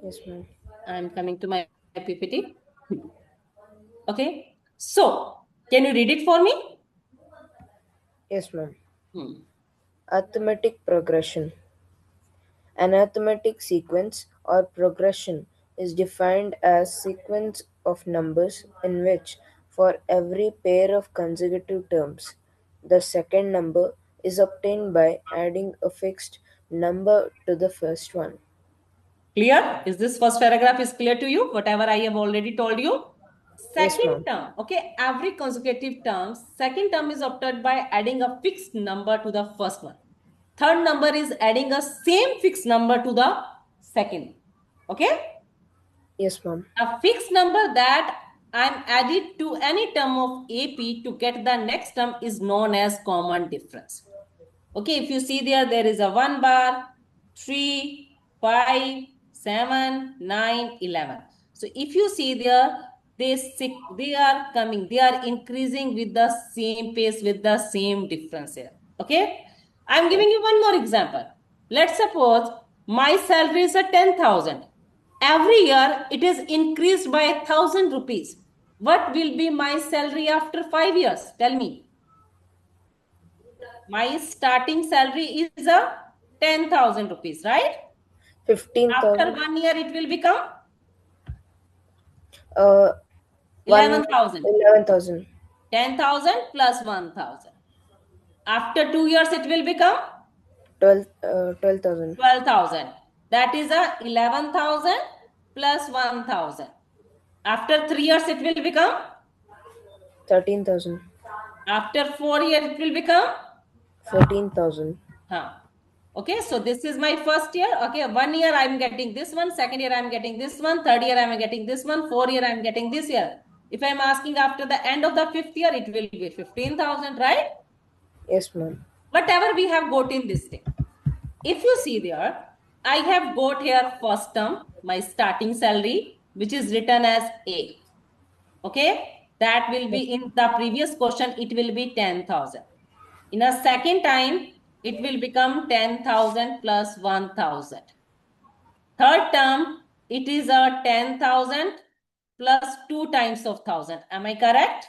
Yes, ma'am. I'm coming to my PPT. Okay. So, can you read it for me? Yes, ma'am. Hmm. Arithmetic progression. An arithmetic sequence or progression is defined as sequence of numbers in which for every pair of consecutive terms the second number is obtained by adding a fixed number to the first one. Clear? Is this first paragraph is clear to you? Whatever I have already told you. Yes, Second ma'am. term, okay, every consecutive term, second term is obtained by adding a fixed number to the first one. Third number is adding a same fixed number to the second. Okay? Yes, ma'am. A fixed number that I'm added to any term of AP to get the next term is known as common difference. Okay, if you see there is a 1 bar, 3, 5, 7, 9, 11. So if you see there, they are coming, they are increasing with the same pace, with the same difference here. Okay, I'm giving you one more example. Let's suppose my salary is at 10,000. Every year it is increased by 1,000 rupees. What will be my salary after 5 years? Tell me. My starting salary is a 10,000 rupees, right? After 15,000. 1 year, it will become Uh, 1 11,000. 11,000. 10,000 plus 1,000. After 2 years, it will become 12,000. 12,000. That is a 11,000 plus 1,000. After 3 years, it will become. 13,000. After 4 years, it will become. 14,000. Huh. Okay, so this is my first year. Okay, 1 year I'm getting this one, second year I'm getting this one, third year I'm getting this one, 4 year I'm getting this year. If I'm asking after the end of the fifth year, it will be 15,000, right? Yes, ma'am. Whatever we have got in this thing. If you see there, I have got here first term, my starting salary, which is written as A. Okay, that will be in the previous question, it will be 10,000. In a second time, it will become 10,000 plus 1,000. Third term, it is a 10,000 plus 2 times of 1,000. Am I correct?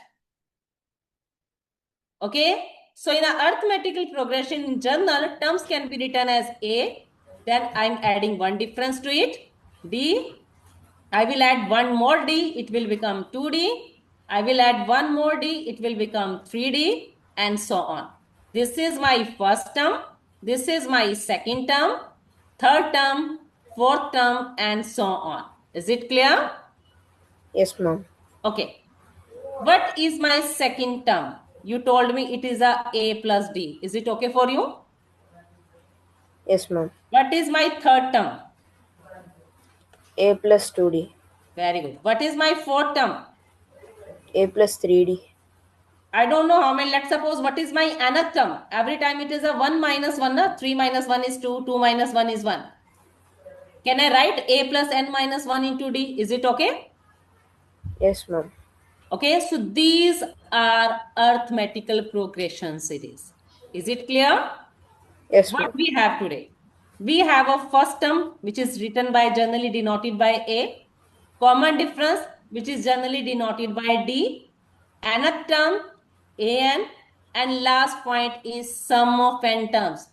Okay. So in a arithmetical progression in journal, terms can be written as A. Then I'm adding one difference to it. D. I will add one more D. It will become 2D. I will add one more D. It will become 3D and so on. This is my first term. This is my second term, third term, fourth term, and so on. Is it clear? Yes, ma'am. Okay. What is my second term? You told me it is a plus D. Is it okay for you? Yes, ma'am. What is my third term? A plus 2D. Very good. What is my fourth term? A plus 3D. I don't know how many. Let's suppose what is my nth term? Every time it is a 1 minus 1. 3 minus 1 is 2. 2 minus 1 is 1. Can I write a plus n minus 1 into d? Is it okay? Yes, ma'am. Okay. So these are arithmetical progression series. Is it clear? Yes, What ma'am. we have today? We have a first term which is written by generally denoted by A. Common difference which is generally denoted by D. Nth term an, and last point is sum of n terms.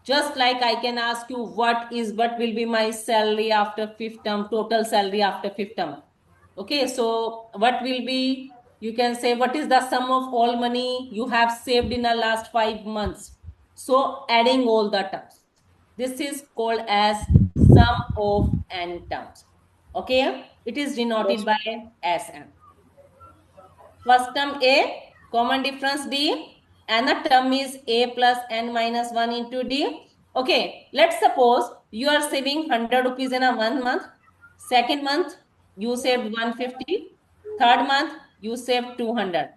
Just like I can ask you what will be my salary after fifth term, total salary after fifth term. Okay, so what will be, you can say what is the sum of all money you have saved in the last 5 months. So adding all the terms. This is called as sum of n terms. Okay, it is denoted Yes, by Sm. First term A, common difference D, and the term is A plus n minus 1 into D. Okay, let's suppose you are saving 100 rupees in a 1 month. Second month, you saved 150. Third month, you saved 200.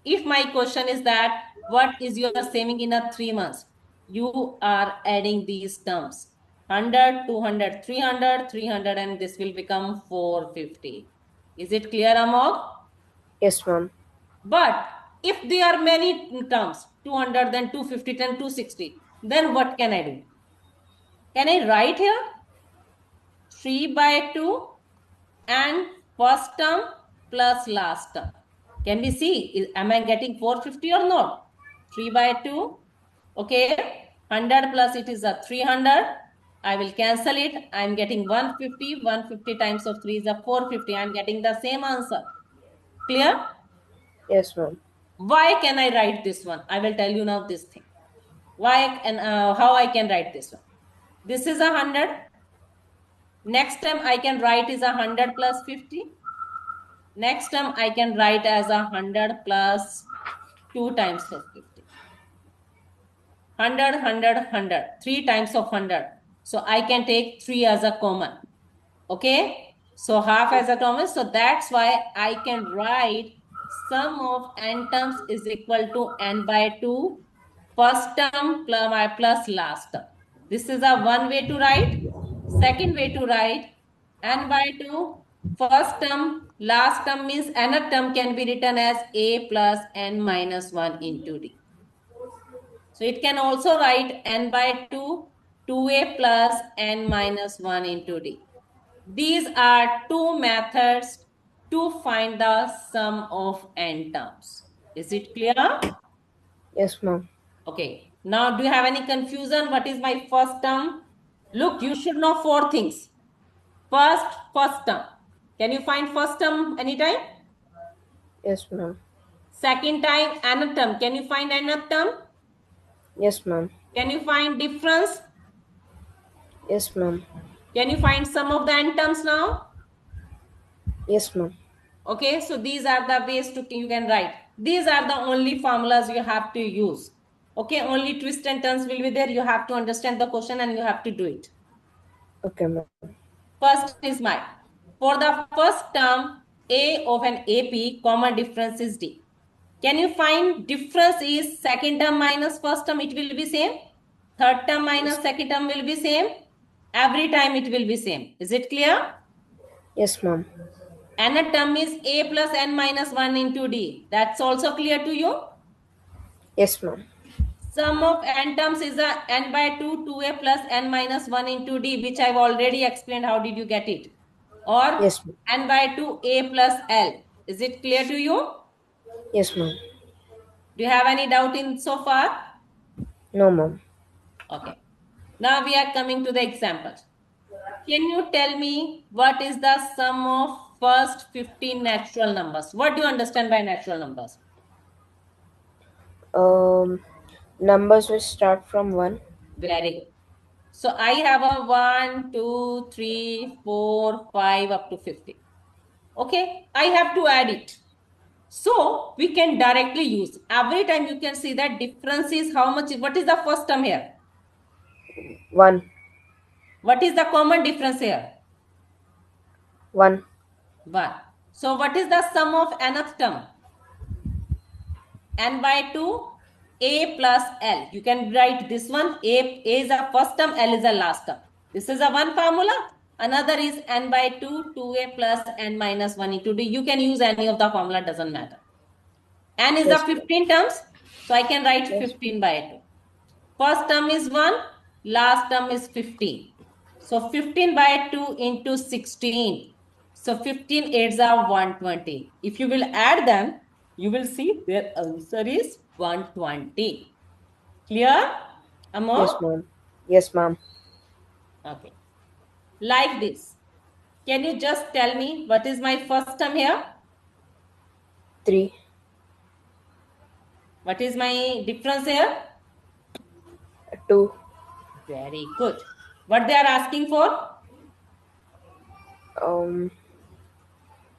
If my question is that, what is your saving in a 3 months? You are adding these terms. 100, 200, 300, 300, and this will become 450. Is it clear, Amog? yes, ma'am. But if there are many terms, 200, then 250, then 260, then what can I do? Can I write here? 3 by 2 and first term plus last term. Can we see? Am I getting 450 or not? 3 by 2. Okay. 100 plus it is a 300. I will cancel it. I am getting 150. 150 times of 3 is a 450. I am getting the same answer. Clear? Yes, ma'am. Why can I write this one? I will tell you now this thing. Why and how I can write this one. This is 100. Next time I can write is 100 plus 50. Next term I can write as 100 plus 2 times of 50. 100, 100, 100. 3 times of 100. So I can take 3 as a common. Okay. So half as a common. So that's why I can write sum of n terms is equal to n by 2. First term plus last term. This is a one way to write. Second way to write n by 2. First term, last term means nth term can be written as a plus n minus 1 into d. So it can also write n by 2, 2a plus n minus 1 into d. These are two methods to find the sum of n terms. Is it clear? Yes, ma'am. Okay. Now, do you have any confusion? What is my first term? Look, you should know 4 things. First term. Can you find first term anytime? Yes, ma'am. Second time, nth term. Can you find nth term? Yes, ma'am. Can you find difference? Yes, ma'am. Can you find sum of the n terms now? Yes, ma'am. Okay, so these are the ways to you can write. These are the only formulas you have to use. Okay, only twist and turns will be there. You have to understand the question and you have to do it. Okay, ma'am. First is my. For the first term, A of an AP, common difference is D. Can you find difference is second term minus first term, it will be same. Third term minus second term will be same. Every time it will be same. Is it clear? Yes, ma'am. Nth term is A plus n minus 1 into D. That's also clear to you? Yes, ma'am. Sum of n terms is a n by 2, 2a plus n minus 1 into d, which I've already explained. How did you get it? Or Yes, ma'am. n by 2, a plus l. Is it clear to you? Yes, ma'am. Do you have any doubt in so far? No, ma'am. Okay. Now we are coming to the examples. Can you tell me what is the sum of first 15 natural numbers? What do you understand by natural numbers? Numbers which start from 1. Very good. So I have a 1, 2, 3, 4, 5 up to 50. Okay, I have to add it. So we can directly use. Every time you can see that difference is how much. What is the first term here? 1. What is the common difference here? 1. 1. So what is the sum of nth term? N by 2, A plus L. You can write this one. A is a first term, L is a last term. This is a one formula. Another is n by 2, 2a plus n minus 1 into d. You can use any of the formula, doesn't matter. N is the Yes, 15 terms. So I can write yes. 15 by 2. First term is 1, last term is 15. So 15 by 2 into 16. So 15 8s are 120. If you will add them, you will see their answer is 120. Clear? Amor? Yes, ma'am. Yes, ma'am. Okay. Like this. Can you just tell me what is my first term here? 3. What is my difference here? 2. Very good. What they are asking for?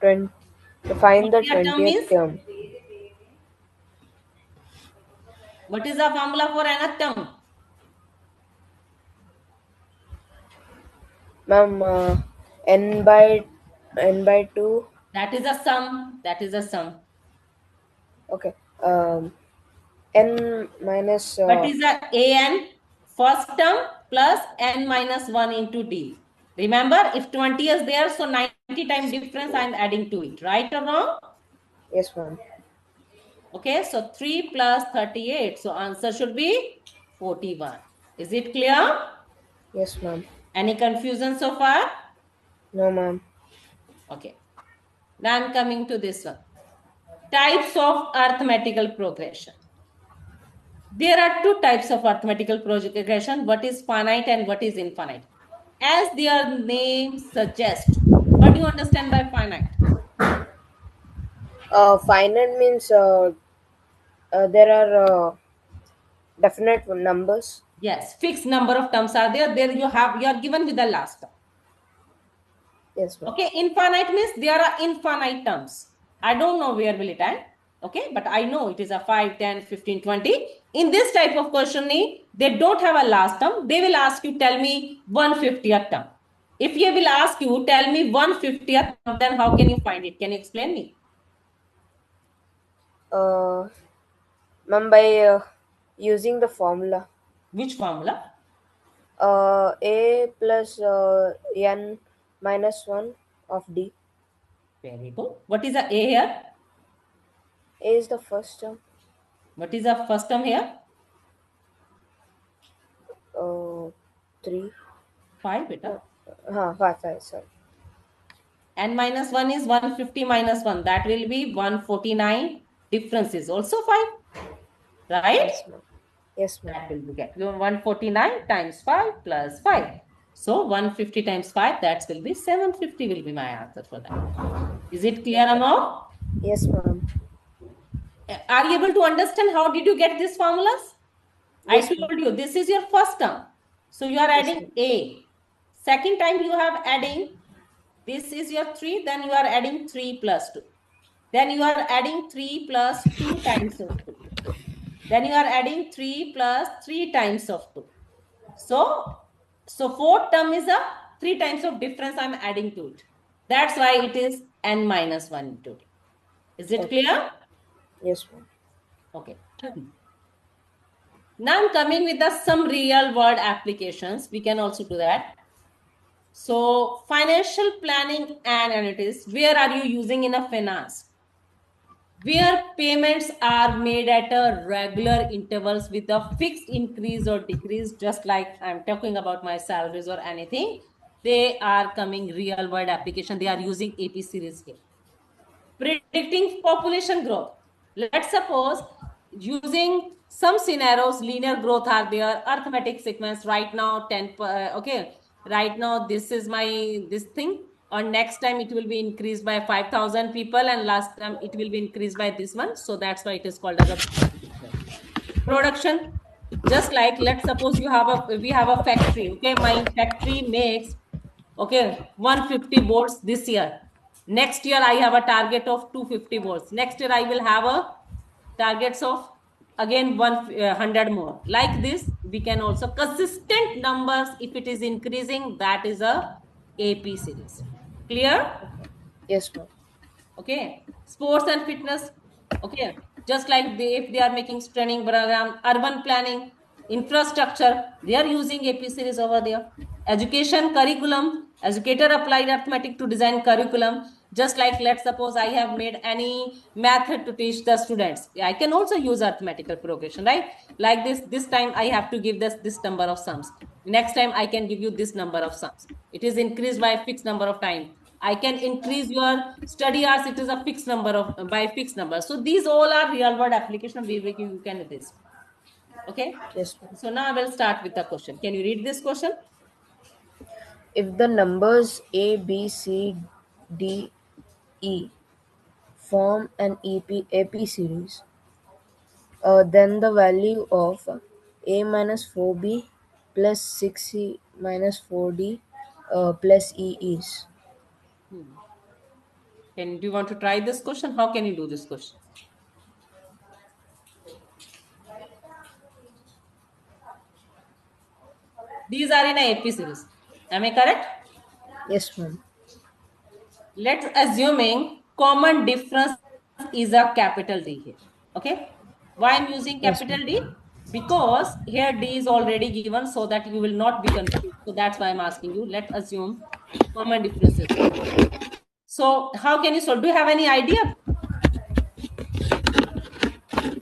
20. To find the What term 20th is? term. What is the formula for nth term? Ma'am, n by 2. That is a sum. That is a sum. Okay. N minus. What is the an? First term plus n minus 1 into d. Remember, if 20 is there, so 90 time difference I am adding to it. Right or wrong? Yes, ma'am. Okay, so 3 plus 38. So answer should be 41. Is it clear? Yes, ma'am. Any confusion so far? No, ma'am. Okay. Now I'm coming to this one. Types of arithmetical progression. There are two types of arithmetical progression, what is finite and what is infinite. As their name suggests, what do you understand by finite? Finite means there are definite numbers. Yes, fixed number of terms are there. There you are given with the last term. Yes, ma'am. Okay, infinite means there are infinite terms. I don't know where will it end. Okay, but I know it is a 5, 10, 15, 20. In this type of questioning, they don't have a last term. They will ask you, tell me 150th term. If he will ask you, tell me 150th term, then how can you find it? Can you explain me? Uh, Ma'am, by using the formula Which formula? a plus n minus 1 of d. Very good. What is a here? A is the first term. What is the first term here? 3. 5, beta. 5, sorry. N minus 1 is 150 minus 1. That will be 149. Difference is also 5. Right? Yes, ma'am. Yes, ma'am. That will be get 149 times 5 plus 5. So 150 times 5, that will be 750 will be my answer for that. Is it clear now? Yes, ma'am. Are you able to understand how did you get these formulas? Yes, I ma'am. told you this is your first term. So you are Yes, adding ma'am. A. Second time you have adding, this is your 3, then you are adding 3 plus 2. Then you are adding 3 plus 2 times of 2. Then you are adding 3 plus 3 times of 2. So fourth term is a 3 times of difference I'm adding to it. That's why it is n minus 1 into d. Is it Okay. clear? Yes, ma'am. Okay. Now I'm coming with some real world applications. We can also do that. So financial planning and analytics, where are you using in a finance? Where payments are made at a regular intervals with a fixed increase or decrease, just like I'm talking about my salaries or anything, they are coming real world application. They are using AP series here. Predicting population growth. Let's suppose using some scenarios, linear growth are there, arithmetic sequence right now 10, okay, right now this is my, this thing, or next time it will be increased by 5,000 people and last time it will be increased by this one. So that's why it is called as a production. Just like let's suppose we have a factory. Okay, my factory makes, okay, 150 boards this year. Next year I have a target of 250 boards. Next year I will have a targets of again 100 more. Like this, we can also consistent numbers. If it is increasing, that is a AP series. Clear? Yes, ma'am. Okay, sports and fitness. Okay, just like if they are making training program, urban planning, infrastructure, they are using AP series over there. Education curriculum, educator applied arithmetic to design curriculum. Just like let's suppose I have made any method to teach the students, I can also use arithmetical progression, right? Like this time I have to give this number of sums. Next time I can give you this number of sums. It is increased by a fixed number of time. I can increase your study hours. It is a fixed number of by fixed number. So these all are real world application where you can do this. Okay. Yes, ma'am. So now I will start with the question. Can you read this question? If the numbers A, B, C, D, E form an AP series, then the value of A minus 4B plus 6C minus 4D plus E is. Hmm. Do you want to try this question? How can you do this question? These are in a AP series. Am I correct? Yes, ma'am. Let's assuming common difference is a capital D here. Okay. Why I'm using Yes, capital ma'am. D? Because here D is already given so that you will not be confused. So that's why I'm asking you. Let's assume common differences. So how can you solve? Do you have any idea?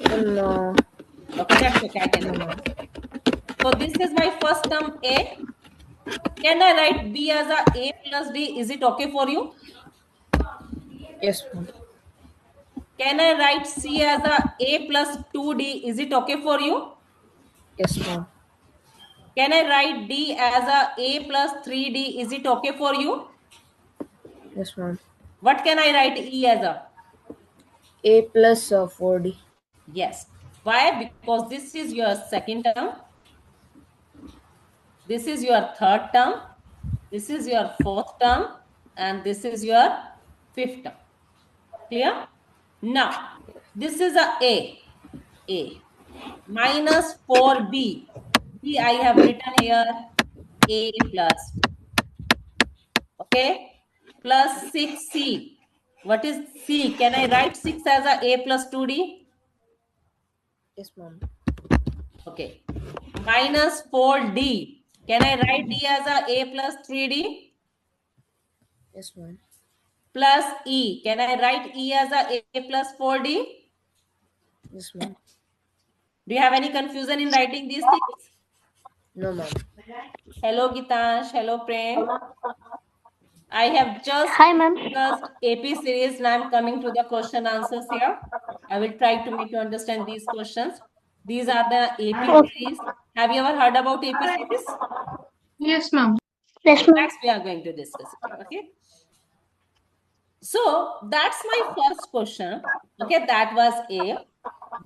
No, Okay, that's okay. I can no, help. ma'am. So this is my first term A. Can I write B as a plus D? Is it okay for you? Yes, ma'am. Can I write C as a plus 2D? Is it okay for you? Yes, ma'am. Can I write D as a plus 3D? Is it okay for you? Yes, ma'am. What can I write E as a? A plus 4D. Yes. Why? Because this is your second term. This is your third term. This is your fourth term. And this is your fifth term. Clear? Now, this is A. Minus 4B. B I have written here A plus D. Okay? Plus 6C. What is C? Can I write 6 as a plus 2D? Yes, ma'am. Okay. Minus 4D. Can I write D as a plus 3D? Yes, ma'am. Plus E. Can I write E as a plus 4D? Yes, ma'am. Do you have any confusion in writing these things? No, ma'am. Hello, Gitansh. Hello, Prem. I have just Hi, ma'am. discussed AP series. Now I'm coming to the question answers here. I will try to make you understand these questions. These are the AP series. Have you ever heard about AP series? Yes, ma'am. Yes, ma'am. Next, we are going to discuss it. Okay. So that's my first question. Okay, that was A.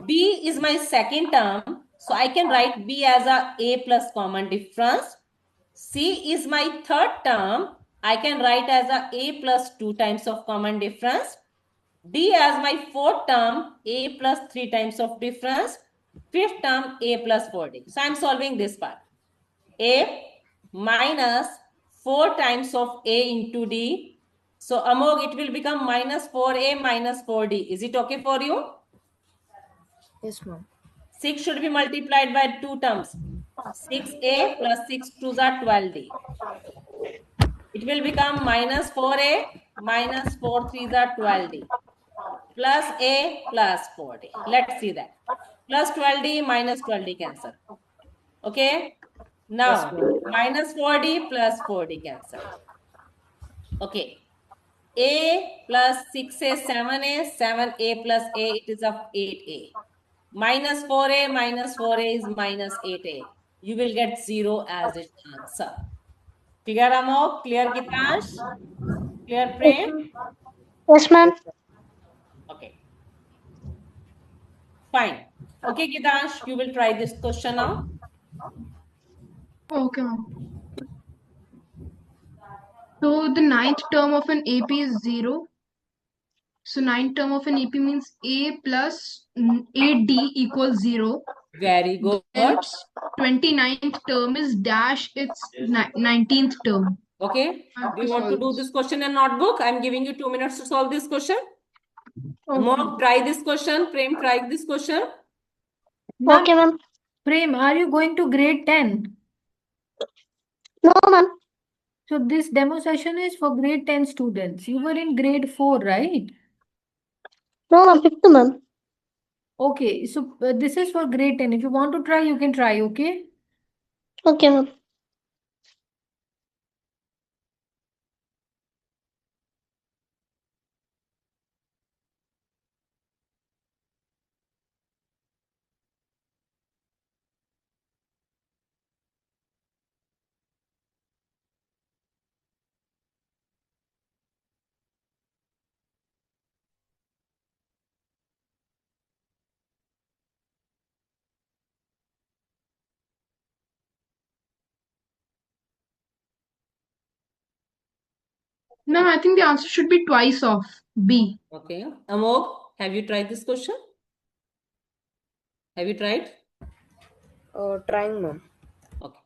B is my second term. So I can write B as a plus common difference. C is my third term. I can write as a plus 2 times of common difference. D as my fourth term, A plus 3 times of difference. Fifth term, A plus 4D. So I'm solving this part. A minus 4 times of A into D. So Amog, it will become minus 4A minus 4D. Is it okay for you? Yes, ma'am. 6 should be multiplied by 2 terms. 6A plus 6 2s are 12D. It will become minus 4A minus 4 3s are 12D. Plus A plus 4D. Let's see that. Plus 12D minus 12D cancel. Okay. Yes, Now, ma'am. minus 4D plus 4D cancel. Okay. A plus 6A, 7A, 7A plus A, it is of 8A. Minus 4A minus 4A is minus 8A. You will get 0 as its answer. Clear, Amok? Clear, Gitansh? Clear, Prem? Yes, ma'am. Yes, ma'am. Okay. Fine. Okay, Gitansh, you will try this question now. Okay, ma'am. So the ninth term of an AP is 0. So ninth term of an AP means A plus AD equals 0. Very good. Then 29th term is dash its 19th term. Okay. Do you want to do this question in notebook? I'm giving you 2 minutes to solve this question. Amok, try this question. Prem, try this question. Okay, ma'am. Prem, are you going to grade 10? No, ma'am. So this demo session is for grade 10 students. You were in grade 4, right? No, ma'am. Fifth, ma'am. Okay, so this is for grade 10. If you want to try, you can try, okay? Okay, ma'am. No, I think the answer should be twice of B. Okay. Amok, have you tried this question? Have you tried? Trying, ma'am. Okay.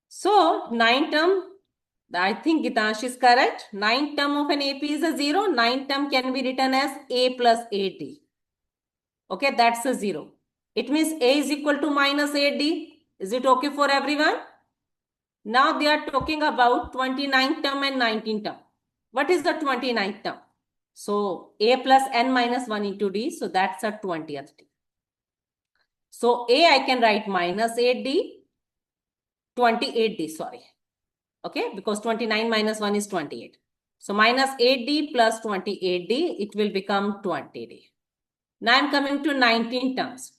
So, 9th term, I think Gitansh is correct. 9th term of an AP is a 0. 9th term can be written as A plus 8D. Okay, that's a 0. It means A is equal to minus 8D. Is it okay for everyone? Now they are talking about 29th term and 19th term. What is the 29th term? So A plus N minus 1 into D. So that's a 20th D. So A I can write minus 8D, 28D, sorry. Okay, because 29 minus 1 is 28. So minus 8d plus 28d, it will become 20d. Now I'm coming to 19 terms.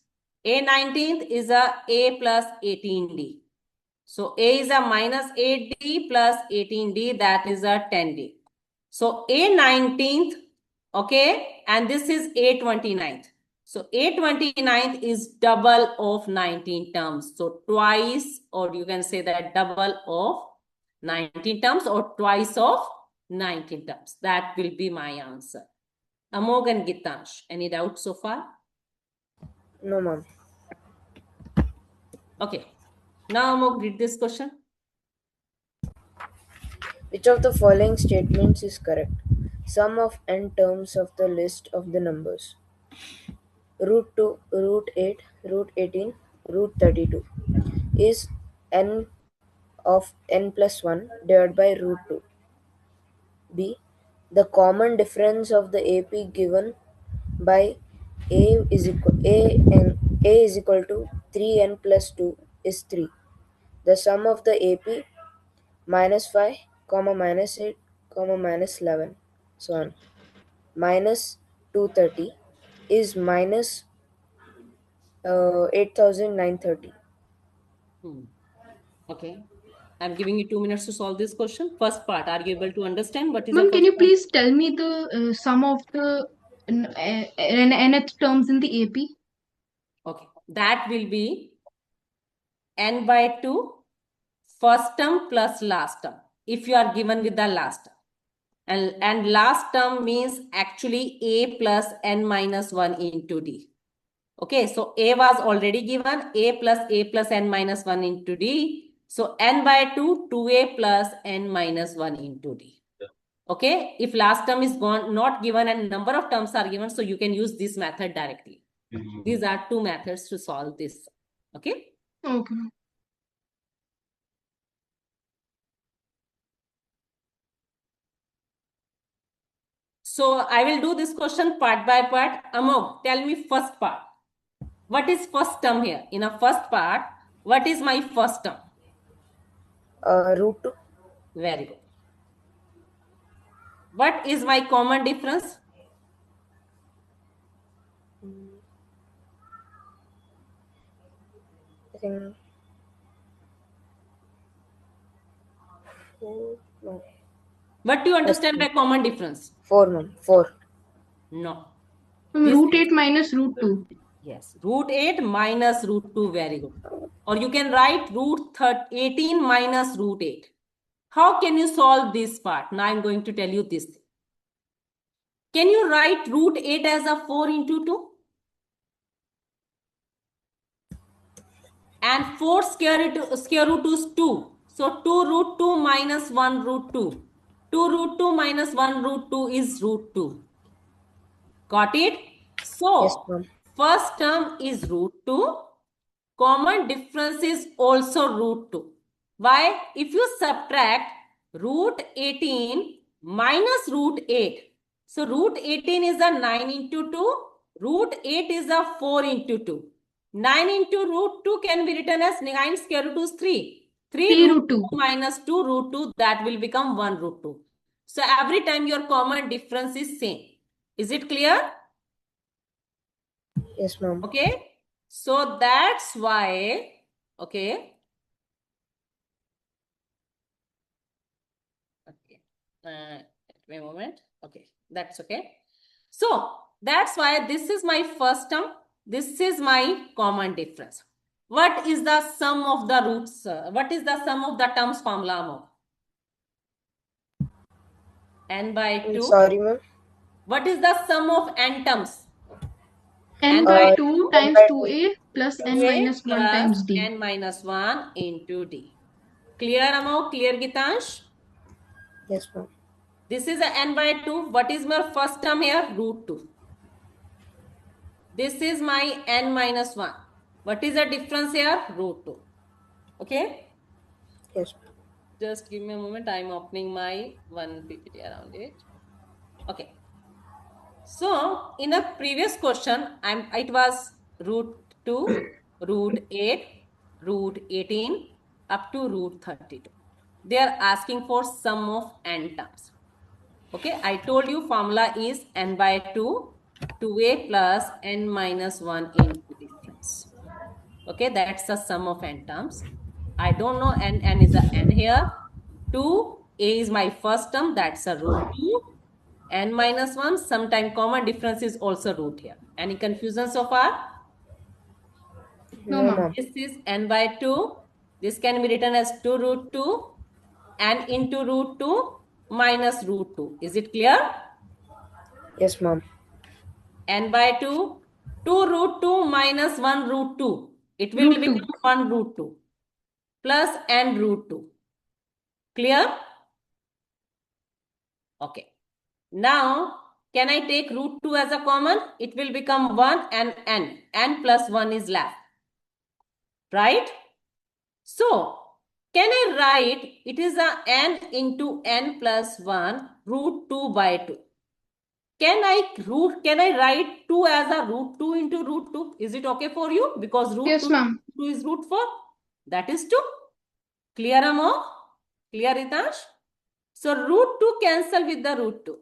A 19th is a plus 18d. So a is a minus 8d plus 18d, that is a 10d. So a 19th, okay, and this is a 29th. So a 29th is double of 19 terms. So twice, or you can say that double of 19 terms or twice of 19 terms. That will be my answer. Amog and Gitansh, any doubts so far? No, ma'am. Okay. Now Amog, read this question. Which of the following statements is correct? Sum of n terms of the list of the numbers. Root 2, root 8, root 18, root 32 is n of n plus 1 divided by root 2. B. The common difference of the AP given by A is equal to 3n plus 2 is 3. The sum of the AP minus 5, minus 8, minus 11, so on, minus 230 is minus 8,930. Okay. I'm giving you 2 minutes to solve this question. First part, are you able to understand what is the Ma'am, first can you part? please tell me the sum of the nth terms in the AP? Okay. That will be n by 2 first term plus last term, if you are given with the last term. And last term means actually a plus n minus 1 into d. Okay, so a was already given, a plus n minus 1 into d. So n by 2, 2a plus n minus 1 into d. Okay, if last term is gone, not given and number of terms are given, so you can use this method directly. These are two methods to solve this. Okay. Okay. So I will do this question part by part. Amog, tell me first part. What is first term here? In a first part, what is my first term? Root 2. Very good. What is my common difference? I think 4. No. What do you understand by common difference? 4, ma'am. 4. No. Root 8 minus root 2. Yes, root 8 minus root 2, very good. Or you can write root 18 minus root 8. How can you solve this part? Now I'm going to tell you this. Can you write root 8 as a 4 into 2? And 4 square root is 2. So 2 root 2 minus 1 root 2. 2 root 2 minus 1 root 2 is root 2. Got it? So, Yes, ma'am. first term is root 2. Common difference is also root 2. Why? If you subtract root 18 minus root 8. So, root 18 is a 9 into 2. Root 8 is a 4 into 2. 9 into root 2 can be written as 9 square root is 3. 3 root 2 minus 2 root 2, that will become 1 root 2. So, every time your common difference is same. Is it clear? Yes, ma'am. Okay. So that's why, okay. Okay. Wait a moment. Okay. That's okay. So that's why this is my first term. This is my common difference. What is the sum of the roots? What is the sum of the terms formula? N by 2. Sorry, ma'am. What is the sum of n terms? N by 2 times 2a plus n minus 1 times d. N minus 1 into d. Clear, Amog? Clear, Gitansh? Yes, ma'am. This is a n by 2. What is my first term here? Root 2. This is my n minus 1. What is the difference here? Root 2. Okay? Yes. Just give me a moment. I'm opening my one PPT around it. Okay. So, in a previous question, it was root 2, root 8, root 18, up to root 32. they are asking for sum of n terms. Okay, I told you formula is n by 2, 2a plus n minus 1 into difference. Okay, that's the sum of n terms. I don't know n is a n here. 2, a is my first term, that's a root 2. N minus 1, sometime common difference is also root here. Any confusion so far? No, No, ma'am. ma'am. This is n by 2. This can be written as 2 root 2 and into root 2 minus root 2. Is it clear? Yes, ma'am. N by 2, 2 root 2 minus 1 root 2. It will Root become 2. 1 root 2 plus n root 2. Clear? Okay. Now, can I take root 2 as a common? It will become 1 and n. N plus 1 is left. Right? So, can I write it is a n into n plus 1 root 2 by 2. Can I write 2 as a root 2 into root 2? Is it okay for you? Because root Yes, 2 ma'am. is root 4. That is 2. Clear, Amo? Clear, Ritash? So root 2 cancel with the root 2.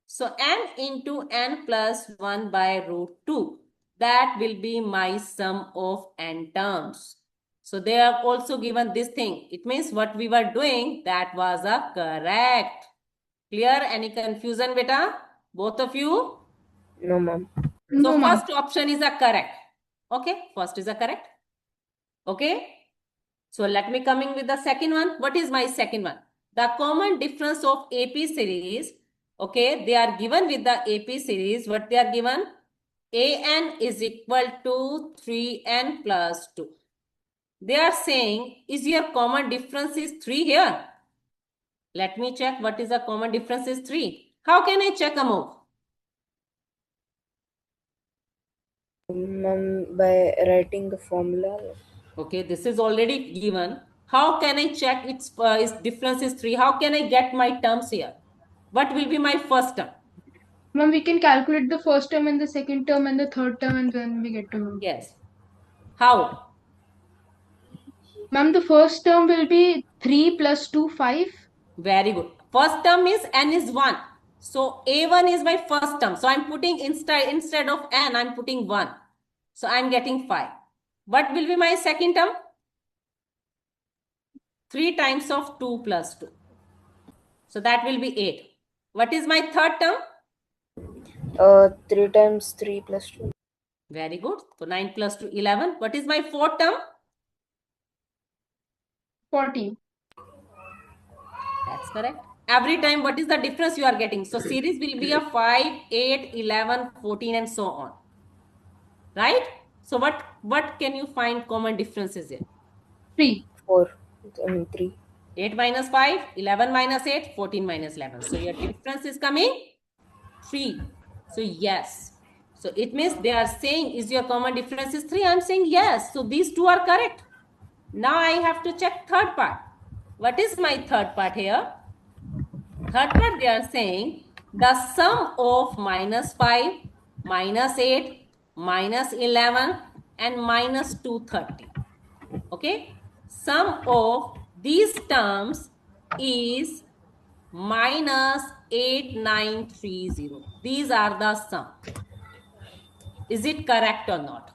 So n into n plus 1 by root 2. That will be my sum of n terms. So they have also given this thing. It means what we were doing, that was a correct. Clear? Any confusion, beta? Both of you? No, ma'am. So No, ma'am. first option is a correct. Okay, first is a correct. Okay. So let me coming with the second one. What is my second one? The common difference of AP series. Okay, they are given with the AP series. What they are given? AN is equal to 3n plus 2. They are saying, is your common difference is 3 here? Let me check what is the common difference is 3. How can I check, Amol? Ma'am, by writing the formula. Okay, this is already given. How can I check its difference is 3? How can I get my terms here? What will be my first term? Ma'am, we can calculate the first term and the second term and the third term and then we get to know. Yes. How? Ma'am, the first term will be 3 plus 2, 5. Very good. First term is n is 1. So A1 is my first term. So I'm putting instead of n, I'm putting 1. So I'm getting 5. What will be my second term? 3 times of 2 plus 2. So that will be 8. What is my third term? 3 times 3 plus 2. Very good. So 9 plus 2, 11. What is my fourth term? 14. That's correct. Every time, what is the difference you are getting? So series will be a 5, 8, 11, 14 and so on. Right? So what can you find common differences here? 3. 4. I mean 3. 8 minus 5, 11 minus 8, 14 minus 11. So your difference is coming 3. So yes. So it means they are saying, is your common difference is 3? I'm saying yes. So these two are correct. Now I have to check third part. What is my third part here? Third part, they are saying the sum of minus 5, minus 8, minus 11 and minus 230. Okay. Sum of these terms is minus 8930. These are the sum. Is it correct or not?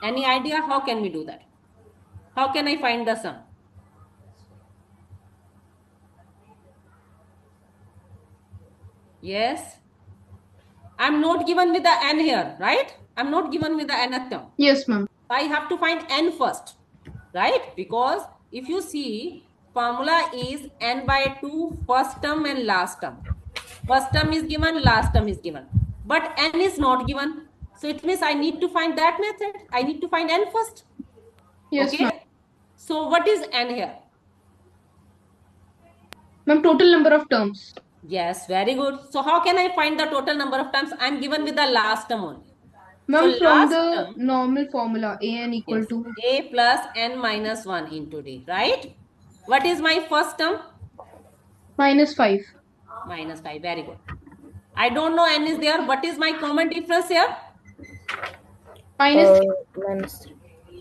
Any idea how can we do that? How can I find the sum? Yes. I'm not given with the n here, right? I'm not given with the nth term. Yes, ma'am. I have to find n first, right? Because if you see, formula is n by 2 first term and last term. First term is given, last term is given. But n is not given. So it means I need to find that method. I need to find n first. Yes, Okay. ma'am. So what is n here? Ma'am, total number of terms. Yes, very good. So how can I find the total number of terms? I'm given with the last term only. Ma'am, So from last the term, normal formula, an equal yes, to a plus n minus 1 into d, right? What is my first term? minus 5. Minus 5, very good. I don't know n is there. What is my common difference here? Minus Minus 3.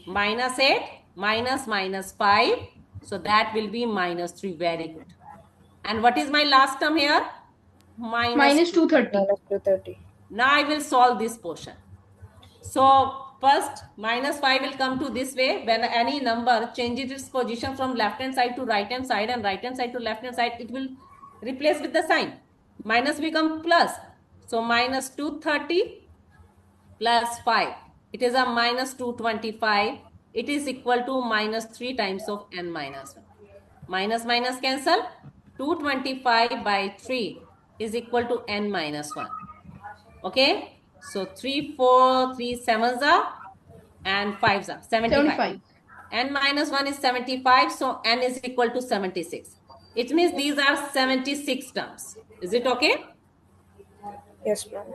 Minus 8, minus 5, So that will be minus 3. Very good. And what is my last term here? Minus 230. Minus 230. Now I will solve this portion. So first, minus 5 will come to this way. When any number changes its position from left hand side to right hand side and right hand side to left hand side, it will replace with the sign. Minus become plus. So minus 230 plus 5. It is a minus 225. It is equal to minus 3 times of n minus 1. Minus minus cancel. 225 by 3 is equal to n minus 1. Okay. So 3, 4, 3, 7s are and 5s are 75. N minus 1 is 75. So n is equal to 76. It means these are 76 terms. Is it okay? Yes, ma'am.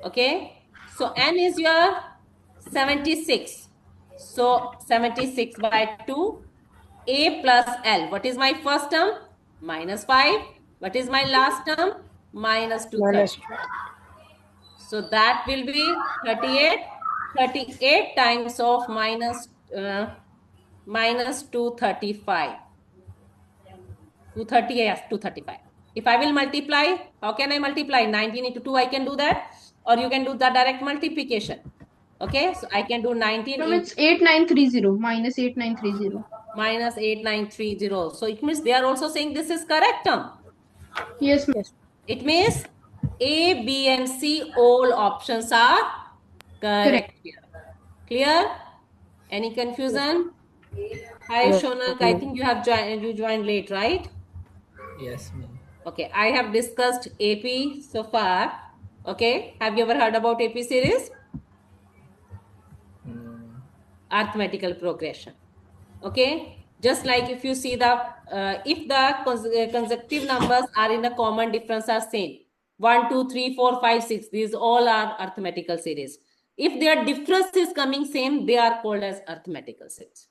Okay. So n is your 76. So 76 by 2. A plus L. What is my first term? Minus 5. What is my last term? Minus 230. Minus So that will be 38. 38 times of minus 235. 230, yes, 235. If I will multiply, how can I multiply? 19 into 2, I can do that. Or you can do the direct multiplication. Okay, so I can do 19 No, into it's 8930. Minus 8930. minus 8930. So it means they are also saying this is correct term. Yes, ma'am. Yes. It means A, B, and C, all options are correct here. Clear? Any confusion? Hi, No. Shonak. I think you joined late, right? Yes, ma'am. Okay, I have discussed AP so far. Okay, have you ever heard about AP series? Arithmetical progression. Okay, just like if you see the if the consecutive numbers are in a common difference are same, 1 2 3 4 5 6, these all are arithmetical series. If their difference is coming same, they are called as arithmetical series.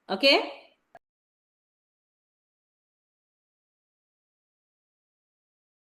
Okay.